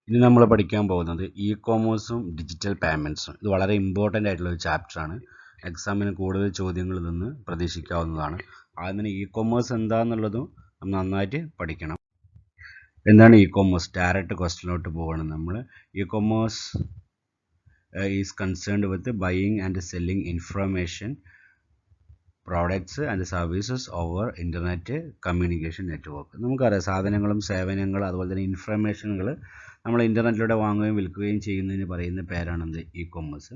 ഇനി നമ്മൾ പഠിക്കാൻ പോകുന്നത് ഇ-കൊമേഴ്സും ഡിജിറ്റൽ പേയ്മെൻറ്റ്സും. ഇത് വളരെ ഇമ്പോർട്ടൻ്റ് ആയിട്ടുള്ള ഒരു ചാപ്റ്ററാണ്. എക്സാമിന് കൂടുതൽ ചോദ്യങ്ങൾ നിന്ന് പ്രതീക്ഷിക്കാവുന്നതാണ്. ആദ്യം തന്നെ ഇ-കൊമേഴ്സ് എന്താണെന്നുള്ളതും നമ്മൾ നന്നായിട്ട് പഠിക്കണം. എന്താണ് ഇ-കൊമേഴ്സ്? ഡയറക്റ്റ് ക്വസ്റ്റ്യനിലോട്ട് പോകണം നമ്മൾ. E-commerce is concerned with buying and selling information products and services over internet communication network. നമുക്കറിയാം സാധനങ്ങളും സേവനങ്ങളും അതുപോലെ തന്നെ ഇൻഫർമേഷനുകൾ നമ്മൾ ഇൻ്റർനെറ്റിലൂടെ വാങ്ങുകയും വിൽക്കുകയും ചെയ്യുന്നതിന് പറയുന്ന പേരാണെന്ത്? E-commerce.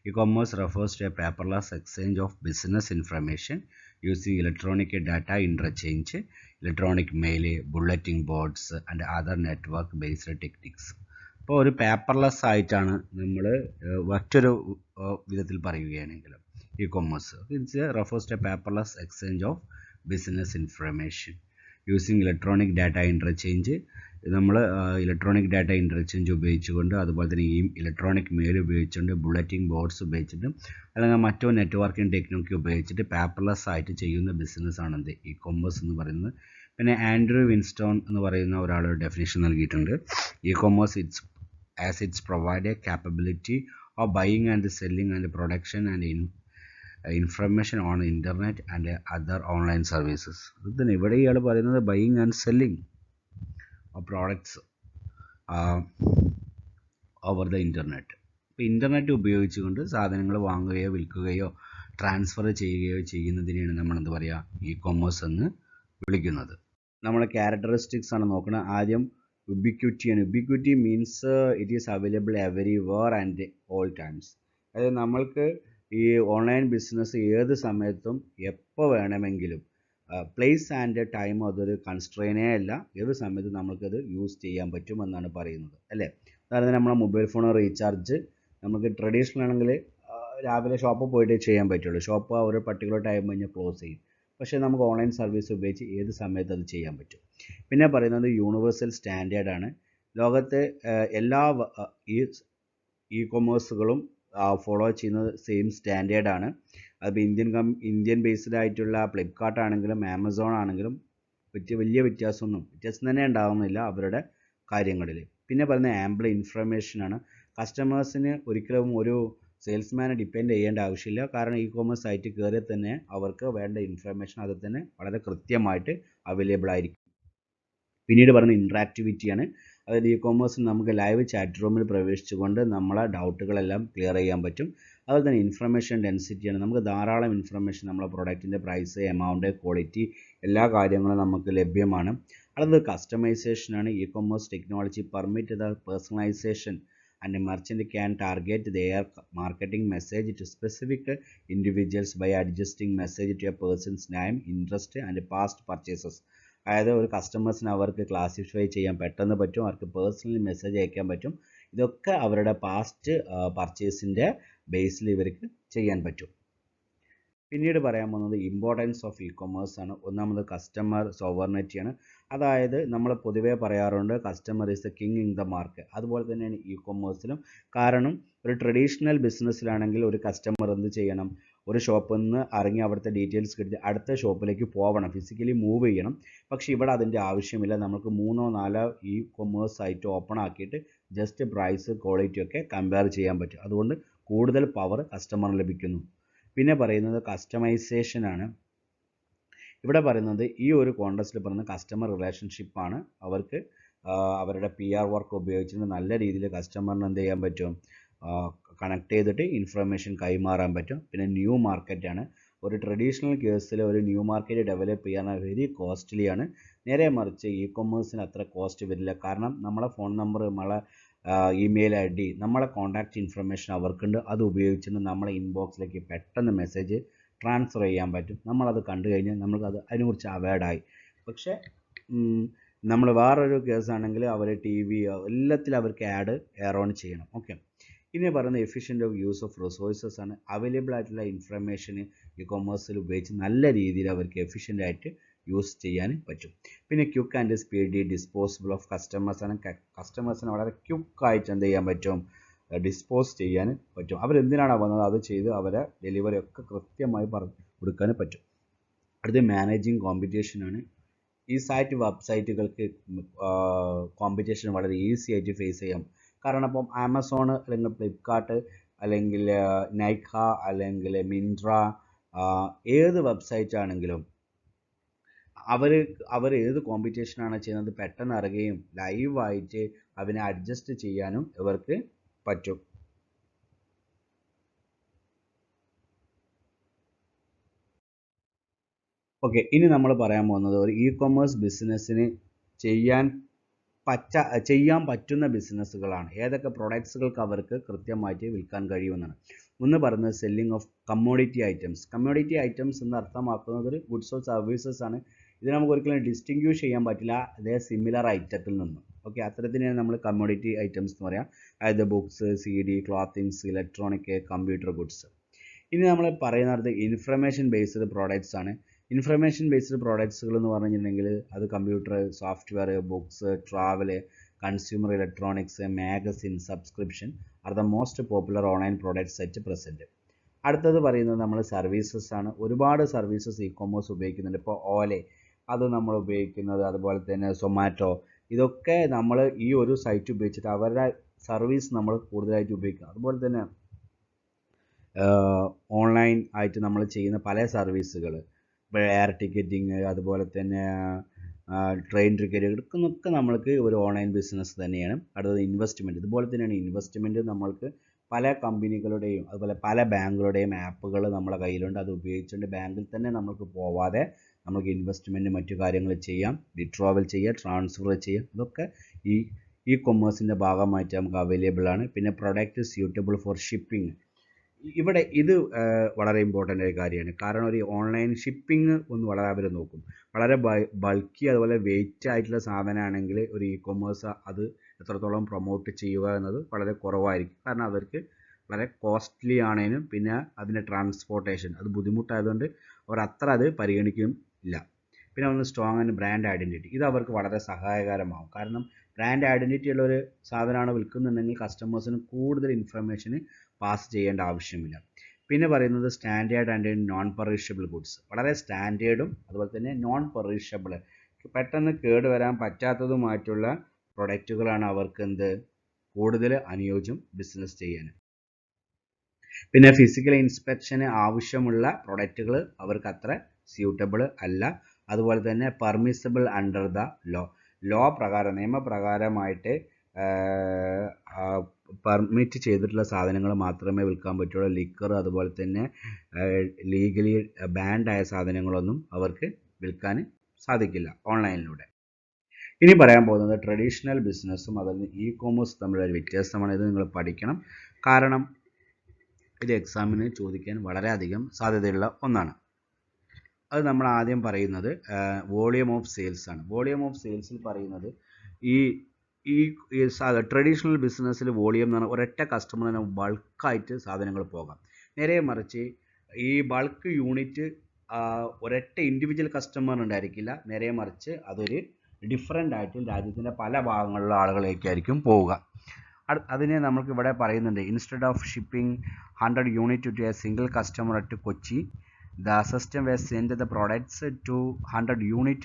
E-commerce refers to a paperless exchange of business information using electronic data interchange, electronic mail, bulletin boards and other network based techniques. അപ്പോൾ ഒരു പേപ്പർലെസ് ആയിട്ടാണ് നമ്മൾ മറ്റൊരു വിധത്തിൽ പറയുകയാണെങ്കിൽ e-commerce. It refers to a paperless exchange of business information using electronic data interchange. നമ്മൾ electronic data interchange ഉപയോഗിച്ചുകൊണ്ട് അതുപോലെ തന്നെ ഈ ഇലക്ട്രോണിക് മെയിൽ ഉപയോഗിച്ചുകൊണ്ട് ബുള്ളറ്റിംഗ് ബോർഡ്സ് ഉപയോഗിച്ചിട്ട് അല്ലെങ്കിൽ മറ്റോ നെറ്റ്വർക്കിംഗ് ടെക്നിക്ക് ഉപയോഗിച്ചിട്ട് പേപ്പർലെസ് ആയിട്ട് ചെയ്യുന്ന ബിസിനസ് ആണ് എന്ത്? ഇ-കൊമേഴ്സ് എന്ന് പറയുന്നത്. പിന്നെ ആൻഡ്രൂ വിൻസ്റ്റോൺ എന്ന് പറയുന്ന ഒരാൾ ഡെഫിനേഷൻ നൽകിയിട്ടുണ്ട്. E-commerce it's provide A capability of buying and selling and production and information on internet and other online services. ഇതിന് ഇവിടെ ഇയാൾ പറയുന്നത് buying and selling of products over the internet. ഇപ്പോൾ ഇൻ്റർനെറ്റ് ഉപയോഗിച്ചുകൊണ്ട് സാധനങ്ങൾ വാങ്ങുകയോ വിൽക്കുകയോ ട്രാൻസ്ഫർ ചെയ്യുകയോ ചെയ്യുന്നതിനെയാണ് നമ്മൾ എന്ത് പറയുക? ഇ-കൊമേഴ്സ് എന്ന് വിളിക്കുന്നത്. നമ്മൾ ക്യാരക്ടറിസ്റ്റിക്സ് ആണ് നോക്കുന്നത്. ആദ്യം ഉബിക്വിറ്റി ആണ്. Ubiquity means it is available everywhere and all times. അതായത് നമ്മൾക്ക് ഈ ഓൺലൈൻ ബിസിനസ് ഏത് സമയത്തും എപ്പോൾ വേണമെങ്കിലും പ്ലേസ് ആൻഡ് ടൈം അതൊരു കൺസ്ട്രെയിനേ അല്ല, ഏത് സമയത്തും നമുക്കത് യൂസ് ചെയ്യാൻ പറ്റും എന്നാണ് പറയുന്നത്, അല്ലേ? അതായത് നമ്മളെ മൊബൈൽ ഫോൺ റീചാർജ് നമുക്ക് ട്രഡീഷണൽ ആണെങ്കിൽ രാവിലെ ഷോപ്പിൽ പോയിട്ട് ചെയ്യാൻ പറ്റുള്ളൂ. ഷോപ്പ് ഒരു പർട്ടിക്കുലർ ടൈം കഴിഞ്ഞ് ക്ലോസ് ചെയ്യും. പക്ഷേ നമുക്ക് ഓൺലൈൻ സർവീസ് ഉപയോഗിച്ച് ഏത് സമയത്ത് അത് ചെയ്യാൻ പറ്റും. പിന്നെ പറയുന്നത് യൂണിവേഴ്സൽ സ്റ്റാൻഡേർഡ് ആണ്. ലോകത്തെ എല്ലാ ഇ-കൊമേഴ്സുകളും ഫോളോ ചെയ്യുന്നത് സെയിം സ്റ്റാൻഡേർഡ് ആണ്. അതിപ്പോൾ ഇന്ത്യൻ ബേസ്ഡ് ആയിട്ടുള്ള ഫ്ലിപ്കാർട്ട് ആണെങ്കിലും ആമസോൺ ആണെങ്കിലും വലിയ വ്യത്യാസം തന്നെ ഉണ്ടാകുന്നില്ല അവരുടെ കാര്യങ്ങളിൽ. പിന്നെ പറയുന്നത് ആംപിൾ ഇൻഫർമേഷൻ ആണ്. കസ്റ്റമേഴ്സിന് ഒരിക്കലും ഒരു സെയിൽസ്മാനെ ഡിപ്പെൻഡ് ചെയ്യേണ്ട ആവശ്യമില്ല. കാരണം ഇ-കൊമേഴ്സ് സൈറ്റ് കയറിയാൽ തന്നെ അവർക്ക് വേണ്ട ഇൻഫർമേഷൻ അതിൽ തന്നെ വളരെ കൃത്യമായിട്ട് അവൈലബിൾ ആയിരിക്കും. പിന്നീട് പറയുന്നത് ഇൻട്രാക്ടിവിറ്റിയാണ്. അതായത് ഇ-കൊമേഴ്സിൽ നമുക്ക് ലൈവ് ചാറ്റ് റൂമിൽ പ്രവേശിച്ചുകൊണ്ട് നമ്മളെ ഡൗട്ടുകളെല്ലാം ക്ലിയർ ചെയ്യാൻ പറ്റും. അതുപോലെ തന്നെ ഇൻഫർമേഷൻ ഡെൻസിറ്റിയാണ്. നമുക്ക് ധാരാളം ഇൻഫർമേഷൻ നമ്മളെ പ്രൊഡക്റ്റിൻ്റെ പ്രൈസ്, എമൗണ്ട്, ക്വാളിറ്റി എല്ലാ കാര്യങ്ങളും നമുക്ക് ലഭ്യമാണ്. അടുത്തത് കസ്റ്റമൈസേഷനാണ്. E-commerce technology permit the personalisation and merchant can target their marketing message to specific individuals by adjusting message to a person's name, interest and past purchases. അതായത് ഒരു കസ്റ്റമേഴ്സിന് അവർക്ക് ക്ലാസിഫൈ ചെയ്യാൻ പെട്ടെന്ന് പറ്റും, അവർക്ക് പേഴ്സണലി മെസ്സേജ് അയക്കാൻ പറ്റും. ഇതൊക്കെ അവരുടെ പാസ്റ്റ് പർച്ചേസിൻ്റെ ബേസിൽ ഇവർക്ക് ചെയ്യാൻ പറ്റും. പിന്നീട് പറയാൻ പോകുന്നത് ഇമ്പോർട്ടൻസ് ഓഫ് ഇ-കൊമേഴ്സ് ആണ്. ഒന്നാമത് കസ്റ്റമർ സോവർണിറ്റിയാണ്. അതായത് നമ്മൾ പൊതുവേ പറയാറുണ്ട് customer is the king in the market. അതുപോലെ തന്നെയാണ് ഇ-കൊമേഴ്സിലും. കാരണം ഒരു ട്രഡീഷണൽ ബിസിനസ്സിലാണെങ്കിൽ ഒരു കസ്റ്റമർ എന്ത് ചെയ്യണം? ഒരു ഷോപ്പിൽ നിന്ന് ഇറങ്ങി അവിടുത്തെ ഡീറ്റെയിൽസ് കിട്ടി അടുത്ത ഷോപ്പിലേക്ക് പോകണം, ഫിസിക്കലി മൂവ് ചെയ്യണം. പക്ഷേ ഇവിടെ അതിൻ്റെ ആവശ്യമില്ല. നമുക്ക് 3-4 ഇ-കൊമേഴ്സ് സൈറ്റ് ഓപ്പൺ ആക്കിയിട്ട് ജസ്റ്റ് പ്രൈസ്, ക്വാളിറ്റി ഒക്കെ കമ്പയർ ചെയ്യാൻ പറ്റും. അതുകൊണ്ട് കൂടുതൽ പവർ കസ്റ്റമറിന് ലഭിക്കുന്നു. പിന്നെ പറയുന്നത് കസ്റ്റമൈസേഷൻ ആണ്. ഇവിടെ പറയുന്നത് ഈ ഒരു കോൺടെസ്റ്റിൽ പറയുന്നത് കസ്റ്റമർ റിലേഷൻഷിപ്പാണ്. അവർക്ക് അവരുടെ PR വർക്ക് ഉപയോഗിച്ചിട്ട് നല്ല രീതിയിൽ കസ്റ്റമറിന് എന്ത് ചെയ്യാൻ പറ്റും? കണക്ട് ചെയ്തിട്ട് ഇൻഫർമേഷൻ കൈമാറാൻ പറ്റും. പിന്നെ ന്യൂ മാർക്കറ്റാണ്. ഒരു ട്രഡീഷണൽ കേസിൽ ഒരു ന്യൂ മാർക്കറ്റ് ഡെവലപ്പ് ചെയ്യാൻ വെരി കോസ്റ്റ്ലി ആണ്. നേരെ മറിച്ച് ഇ-കൊമേഴ്സിന് അത്ര കോസ്റ്റ് വരില്ല. കാരണം നമ്മളെ ഫോൺ നമ്പർ, നമ്മളെ ഇമെയിൽ ID, നമ്മളെ കോൺടാക്റ്റ് ഇൻഫർമേഷൻ അവർക്കുണ്ട്. അത് ഉപയോഗിച്ചിട്ട് നമ്മളെ ഇൻബോക്സിലേക്ക് പെട്ടെന്ന് മെസ്സേജ് ട്രാൻസ്ഫർ ചെയ്യാൻ പറ്റും. നമ്മളത് കണ്ടു കഴിഞ്ഞാൽ നമുക്കത് അതിനെക്കുറിച്ച് അവയർഡായി. പക്ഷേ നമ്മൾ വേറൊരു കേസാണെങ്കിൽ അവർ TV എല്ലാത്തിലും അവർക്ക് ആഡ് എയർ ഓൺ ചെയ്യണം. ഓക്കെ. ഇനി പറയുന്നത് efficient of use of resources ആണ്. അവൈലബിൾ ആയിട്ടുള്ള ഇൻഫർമേഷൻ ഇ-കൊമേഴ്സിൽ ഉപയോഗിച്ച് നല്ല രീതിയിൽ അവർക്ക് എഫിഷ്യൻ്റ് ആയിട്ട് യൂസ് ചെയ്യാൻ പറ്റും. പിന്നെ quick and speedy disposable of customers ആണ്. കസ്റ്റമേഴ്സിനെ വളരെ ക്വിക്കായിട്ട് എന്ത് ചെയ്യാൻ പറ്റും? ഡിസ്പോസ് ചെയ്യാൻ പറ്റും. അവരെന്തിനാണ് വന്നത് അത് ചെയ്ത് അവരെ ഡെലിവറി ഒക്കെ കൃത്യമായി പറഞ്ഞു കൊടുക്കാൻ പറ്റും. അടുത്ത മാനേജിങ് കോമ്പറ്റീഷനാണ്. ഈ വെബ്സൈറ്റുകൾക്ക് കോമ്പറ്റീഷൻ വളരെ ഈസി ആയിട്ട് ഫേസ് ചെയ്യാം. കാരണം ഇപ്പം ആമസോൺ അല്ലെങ്കിൽ ഫ്ലിപ്കാർട്ട് അല്ലെങ്കിൽ നൈക്ക അല്ലെങ്കിൽ മിൻട്ര, ഏത് വെബ്സൈറ്റ് ആണെങ്കിലും അവർ ഏത് കോമ്പറ്റീഷനാണ് ചെയ്യുന്നത് പെട്ടെന്ന് അറിയുകയും ലൈവായിട്ട് അതിനെ അഡ്ജസ്റ്റ് ചെയ്യാനും ഇവർക്ക് പറ്റും. ഓക്കെ, ഇനി നമ്മൾ പറയാൻ പോകുന്നത് ഒരു കൊമേഴ്സ് ബിസിനസ്സിന് ചെയ്യാൻ പറ്റുന്ന ബിസിനസ്സുകളാണ്. ഏതൊക്കെ പ്രൊഡക്ട്സുകൾക്ക് അവർക്ക് കൃത്യമായിട്ട് വിൽക്കാൻ കഴിയുമെന്നാണ്. ഒന്ന് പറയുന്നത് selling of commodity items. Commodity items എന്ന് അർത്ഥമാക്കുന്നത് ഒരു ഗുഡ്സ് ഓർ സർവീസസ് ആണ്. ഇത് നമുക്ക് ഒരിക്കലും ഡിസ്റ്റിങ്ക്വിഷ് ചെയ്യാൻ പറ്റില്ല അതേ സിമിലർ ഐറ്റത്തിൽ നിന്നും. ഓക്കെ, അത്തരത്തിനാണ് നമ്മൾ കമ്മോഡിറ്റി ഐറ്റംസ് എന്ന് പറയാം. അതായത് books, CD, clothings, electronic, computer goods. ഇനി നമ്മൾ പറയുന്നത് ഇൻഫർമേഷൻ ബേസ്ഡ് പ്രോഡക്ട്സ് ആണ്. ഇൻഫർമേഷൻ ബേസ്ഡ് പ്രോഡക്ട്സുകൾ എന്ന് പറഞ്ഞിട്ടുണ്ടെങ്കിൽ അത് computer, software, books, travel, consumer electronics, magazine, subscription are the most popular online products at present. അടുത്തത് പറയുന്നത് നമ്മൾ സർവീസസ് ആണ്. ഒരുപാട് സർവീസസ് കൊമേഴ്സ് ഉപയോഗിക്കുന്നുണ്ട്. ഇപ്പോൾ ഓലെ അത് നമ്മൾ ഉപയോഗിക്കുന്നത്, അതുപോലെ തന്നെ സൊമാറ്റോ, ഇതൊക്കെ നമ്മൾ ഈ ഒരു സൈറ്റ് ഉപയോഗിച്ചിട്ട് അവരുടെ സർവീസ് നമ്മൾ കൂടുതലായിട്ട് ഉപയോഗിക്കുക. അതുപോലെ തന്നെ ഓൺലൈൻ ആയിട്ട് നമ്മൾ ചെയ്യുന്ന പല സർവീസുകൾ, ഇപ്പോൾ എയർ ടിക്കറ്റിങ്, അതുപോലെ തന്നെ ട്രെയിൻ ടിക്കറ്റ് എടുക്കുന്നതൊക്കെ നമ്മൾക്ക് ഒരു ഓൺലൈൻ ബിസിനസ് തന്നെയാണ്. അടുത്തത് ഇൻവെസ്റ്റ്മെൻറ്റ്. ഇതുപോലെ തന്നെയാണ് ഇൻവെസ്റ്റ്മെൻറ്റ്. നമ്മൾക്ക് പല കമ്പനികളുടെയും അതുപോലെ പല ബാങ്കുകളുടെയും ആപ്പുകൾ നമ്മളെ കയ്യിലുണ്ട്. അത് ഉപയോഗിച്ചുകൊണ്ട് ബാങ്കിൽ തന്നെ നമുക്ക് പോവാതെ നമുക്ക് ഇൻവെസ്റ്റ്മെൻറ്റ് മറ്റു കാര്യങ്ങൾ ചെയ്യാം, വിഡ്രോവൽ ചെയ്യാം, ട്രാൻസ്ഫർ ചെയ്യാം. ഇതൊക്കെ ഈ കൊമേഴ്സിൻ്റെ ഭാഗമായിട്ട് നമുക്ക് അവൈലബിൾ ആണ്. പിന്നെ പ്രൊഡക്റ്റ് സ്യൂട്ടബിൾ ഫോർ ഷിപ്പിംഗ്. ഇവിടെ ഇത് വളരെ ഇമ്പോർട്ടൻ്റ് ആയ കാര്യമാണ്. കാരണം ഒരു ഓൺലൈൻ ഷിപ്പിംഗ് ഒന്ന് വളരെ അവർ നോക്കും. വളരെ ബൾക്കി അതുപോലെ വെയിറ്റ് ആയിട്ടുള്ള സാധനമാണെങ്കിൽ ഒരു കൊമേഴ്സ് അത് എത്രത്തോളം പ്രൊമോട്ട് ചെയ്യുക എന്നത് വളരെ കുറവായിരിക്കും. കാരണം അവർക്ക് വളരെ കോസ്റ്റ്ലി ആണേനും പിന്നെ അതിൻ്റെ ട്രാൻസ്പോർട്ടേഷൻ അത് ബുദ്ധിമുട്ടായതുകൊണ്ട് അവർ അത്ര അത് പരിഗണിക്കുകയും ഇല്ല. പിന്നെ ഒന്ന് സ്ട്രോങ് ആൻഡ് ബ്രാൻഡ് ഐഡൻറ്റിറ്റി. ഇത് അവർക്ക് വളരെ സഹായകരമാകും. കാരണം ബ്രാൻഡ് ഐഡൻറ്റിറ്റി ഉള്ളൊരു സാധനമാണ് വിൽക്കുന്നുണ്ടെങ്കിൽ കസ്റ്റമേഴ്സിന് കൂടുതൽ ഇൻഫർമേഷന് പാസ് ചെയ്യേണ്ട ആവശ്യമില്ല. പിന്നെ പറയുന്നത് standard and non perishable goods. വളരെ സ്റ്റാൻഡേർഡും അതുപോലെ തന്നെ നോൺ പെറിഷബിൾ, പെട്ടെന്ന് കേടുവരാൻ പറ്റാത്തതുമായിട്ടുള്ള പ്രൊഡക്റ്റുകളാണ് അവർക്ക് കൂടുതൽ അനുയോജ്യം ബിസിനസ് ചെയ്യാൻ. പിന്നെ ഫിസിക്കൽ ഇൻസ്പെക്ഷന് ആവശ്യമുള്ള പ്രൊഡക്റ്റുകൾ അവർക്ക് അത്ര സ്യൂട്ടബിൾ അല്ല. അതുപോലെ തന്നെ പെർമിസിബിൾ അണ്ടർ ദ ലോ പ്രകാരം, നിയമപ്രകാരമായിട്ട് പെർമിറ്റ് ചെയ്തിട്ടുള്ള സാധനങ്ങൾ മാത്രമേ വിൽക്കാൻ പറ്റുള്ളൂ. ലിക്കർ അതുപോലെ തന്നെ ലീഗലി ബാൻഡ് ആയ സാധനങ്ങളൊന്നും അവർക്ക് വിൽക്കാൻ സാധിക്കില്ല ഓൺലൈനിലൂടെ. ഇനി പറയാൻ പോകുന്നത് ട്രഡീഷണൽ ബിസിനസ്സും അതുപോലെ കൊമേഴ്സ് തമ്മിലൊരു വ്യത്യാസമാണ്. ഇത് നിങ്ങൾ പഠിക്കണം. കാരണം ഇത് എക്സാമിന് ചോദിക്കാൻ വളരെയധികം സാധ്യതയുള്ള ഒന്നാണ്. അത് നമ്മൾ ആദ്യം പറയുന്നത് വോളിയം ഓഫ് സെയിൽസ് ആണ്. വോളിയം ഓഫ് സെയിൽസിൽ പറയുന്നത് ഈ ട്രഡീഷണൽ ബിസിനസ്സിൽ വോളിയം എന്ന് പറഞ്ഞാൽ ഒരൊറ്റ കസ്റ്റമറിന് ബൾക്കായിട്ട് സാധനങ്ങൾ പോകാം. നേരെ മറിച്ച് ഈ ബൾക്ക് യൂണിറ്റ് ഒരൊറ്റ ഇൻഡിവിജ്വൽ കസ്റ്റമർ ഉണ്ടായിരിക്കില്ല. നേരെ മറിച്ച് അതൊരു ഡിഫറൻ്റ് ആയിട്ട് രാജ്യത്തിൻ്റെ പല ഭാഗങ്ങളിലുള്ള ആളുകളിലേക്കായിരിക്കും പോവുക. അതിനെ നമുക്ക് ഇവിടെ പറയുന്നുണ്ട്, instead of shipping 100 unit two A single customer at Kochi, the system will send the products to 100 unit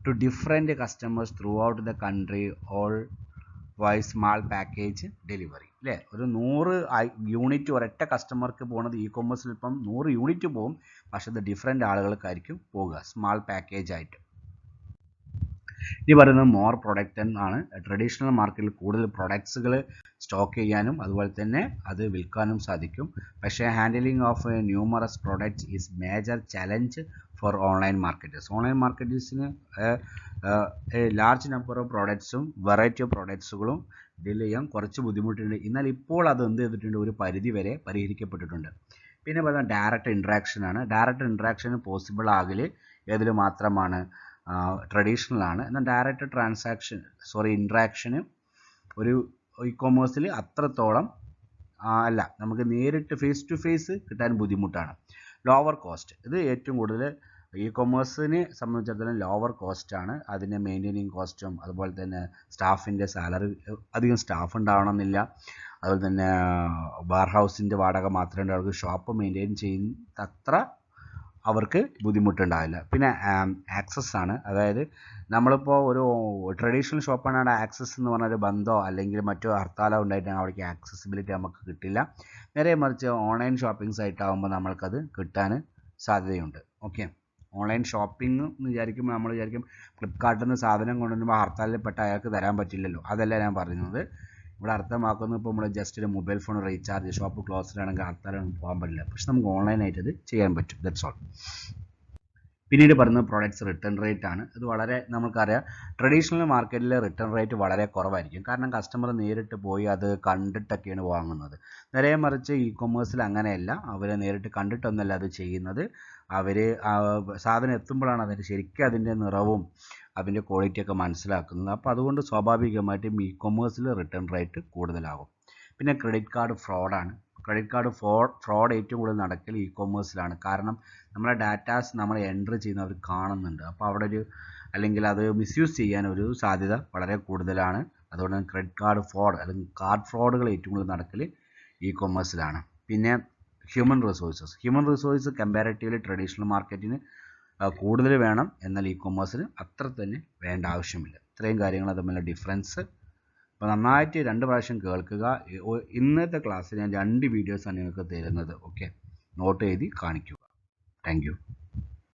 to different customers throughout the country, all by small package delivery. അല്ലേ, ഒരു 100 യൂണിറ്റ് ഒരൊറ്റ കസ്റ്റമർക്ക് പോകുന്നത് കൊമേഴ്സിൽ ഇപ്പം 100 യൂണിറ്റ് പോകും. പക്ഷേ ഇത് ഡിഫറെൻ്റ് ആളുകൾക്കായിരിക്കും പോകുക, സ്മാൾ പാക്കേജ് ആയിട്ട്. ഇനി പറയുന്നത് മോർ പ്രൊഡക്റ്റ് എന്നാണ്. ട്രഡീഷണൽ മാർക്കറ്റിൽ കൂടുതൽ പ്രൊഡക്ട്സുകൾ സ്റ്റോക്ക് ചെയ്യാനും അതുപോലെ തന്നെ അത് വിൽക്കാനും സാധിക്കും. പക്ഷേ handling of numerous products is major challenge for online marketers. Online മാർക്കറ്റേഴ്സിന് ലാർജ് നമ്പർ ഓഫ് പ്രോഡക്ട്സും വെറൈറ്റി ഓഫ് പ്രോഡക്ട്സുകളും ഡീൽ ചെയ്യാൻ കുറച്ച് ബുദ്ധിമുട്ടുണ്ട്. എന്നാൽ ഇപ്പോൾ അത് എന്ത് ചെയ്തിട്ടുണ്ട്, ഒരു പരിധി വരെ പരിഹരിക്കപ്പെട്ടിട്ടുണ്ട്. പിന്നെ പറയുന്നത് ഡയറക്റ്റ് ഇൻട്രാക്ഷൻ ആണ്. ഡയറക്റ്റ് ഇൻട്രാക്ഷൻ പോസിബിൾ ആകൽ ഏതിൽ മാത്രമാണ്, ട്രഡീഷണൽ ആണ്. എന്നാൽ ഡയറക്റ്റ് ഇൻട്രാക്ഷന് ഒരു കൊമേഴ്സിൽ അത്രത്തോളം അല്ല. നമുക്ക് നേരിട്ട് ഫേസ് ടു ഫേസ് കിട്ടാൻ ബുദ്ധിമുട്ടാണ്. ലോവർ കോസ്റ്റ്, ഇത് ഏറ്റവും കൂടുതൽ കൊമേഴ്സിനെ സംബന്ധിച്ചിടത്തോളം ലോവർ കോസ്റ്റാണ്. അതിൻ്റെ മെയിൻറ്റെയിനിങ് കോസ്റ്റും അതുപോലെ തന്നെ സ്റ്റാഫിൻ്റെ സാലറി, അധികം സ്റ്റാഫ് ഉണ്ടാവണമെന്നില്ല. അതുപോലെ തന്നെ വെയർ ഹൗസിൻ്റെ വാടക മാത്രമേ ഉണ്ടാവുള്ളൂ. ഷോപ്പ് മെയിൻറ്റെയിൻ ചെയ്യുന്ന അത്ര അവർക്ക് ബുദ്ധിമുട്ടുണ്ടാവില്ല. പിന്നെ ആക്സസ് ആണ്. അതായത് നമ്മളിപ്പോൾ ഒരു ട്രഡീഷണൽ ഷോപ്പാണ് ആക്സസ് എന്ന് പറഞ്ഞൊരു ബന്ധമോ അല്ലെങ്കിൽ മറ്റോ ഹർത്താലോ ഉണ്ടായിട്ടാണ് അവിടേക്ക് ആക്സസിബിലിറ്റി നമുക്ക് കിട്ടില്ല. നേരെ മറിച്ച് ഓൺലൈൻ ഷോപ്പിംഗ് സൈറ്റ് ആകുമ്പോൾ നമ്മൾക്കത് കിട്ടാൻ സാധ്യതയുണ്ട്. ഓക്കെ, ഓൺലൈൻ ഷോപ്പിംഗ് എന്ന് വിചാരിക്കുമ്പോൾ നമ്മൾ വിചാരിക്കും ഫ്ലിപ്കാർട്ടിൽ നിന്ന് സാധനം കൊണ്ടുവരുമ്പോൾ ഹർത്താലിൽപ്പെട്ട അയാൾക്ക് തരാൻ പറ്റില്ലല്ലോ. അതല്ല ഞാൻ പറയുന്നത്. ഇവിടെ അർത്ഥമാക്കുന്നത് ഇപ്പോൾ നമ്മൾ ജസ്റ്റ് ഒരു mobile phone recharge shop closed ആണെങ്കിൽ ഹർത്താലൊന്നും പോകാൻ പറ്റില്ല. പക്ഷെ നമുക്ക് ഓൺലൈനായിട്ട് അത് ചെയ്യാൻ പറ്റും. That's all. പിന്നീട് പറയുന്നത് പ്രോഡക്റ്റ്സ് റിട്ടേൺ റേറ്റ് ആണ്. ഇത് വളരെ നമുക്കറിയാം, ട്രഡീഷണൽ മാർക്കറ്റിൽ റിട്ടേൺ റേറ്റ് വളരെ കുറവായിരിക്കും. കാരണം കസ്റ്റമർ നേരിട്ട് പോയി അത് കണ്ടിട്ടൊക്കെയാണ് വാങ്ങുന്നത്. നേരെ മറിച്ച് ഇ കൊമേഴ്സിൽ അങ്ങനെയല്ല. അവർ നേരിട്ട് കണ്ടിട്ടൊന്നുമല്ല അത് ചെയ്യുന്നത്. അവർ സാധനം എത്തുമ്പോഴാണ് അതിൻ്റെ ശരിക്കും അതിൻ്റെ നിറവും അതിൻ്റെ ക്വാളിറ്റിയൊക്കെ മനസ്സിലാക്കുന്നത്. അപ്പോൾ അതുകൊണ്ട് സ്വാഭാവികമായിട്ടും ഇ കൊമേഴ്സിൽ റിട്ടേൺ റേറ്റ് കൂടുതലാകും. പിന്നെ ക്രെഡിറ്റ് കാർഡ് ഫ്രോഡാണ്. ക്രെഡിറ്റ് കാർഡ് ഫ്രോഡ് ഏറ്റവും കൂടുതൽ നടക്കൽ ഇ കൊമേഴ്സിലാണ്. കാരണം നമ്മളെ ഡാറ്റാസ് നമ്മൾ എൻട്രി ചെയ്യുന്നവർ കാണുന്നുണ്ട്. അപ്പോൾ അവിടെ അല്ലെങ്കിൽ അത് മിസ്യൂസ് ചെയ്യാൻ ഒരു സാധ്യത വളരെ കൂടുതലാണ്. അതുകൊണ്ട് ക്രെഡിറ്റ് കാർഡ് ഫ്രോഡ് അല്ലെങ്കിൽ കാർഡ് ഫ്രോഡുകൾ ഏറ്റവും കൂടുതൽ നടക്കൽ ഇ കൊമേഴ്സിലാണ്. പിന്നെ ഹ്യൂമൻ റിസോഴ്സസ് കമ്പാരിറ്റീവ്ലി ട്രഡീഷണൽ മാർക്കറ്റിന് കൂടുതൽ വേണം. എന്നാൽ ഇ കൊമേഴ്സിന് അത്ര തന്നെ വേണ്ട ആവശ്യമില്ല. ഇത്രയും കാര്യങ്ങൾ തമ്മിലുള്ള ഡിഫറൻസ്. അപ്പോൾ നന്നായിട്ട് 2 പ്രാവശ്യം കേൾക്കുക. ഇന്നത്തെ ക്ലാസ്സിൽ ഞാൻ 2 വീഡിയോസാണ് നിങ്ങൾക്ക് തരുന്നത്. ഓക്കെ, നോട്ട് എഴുതി കാണിക്കുക. Thank you.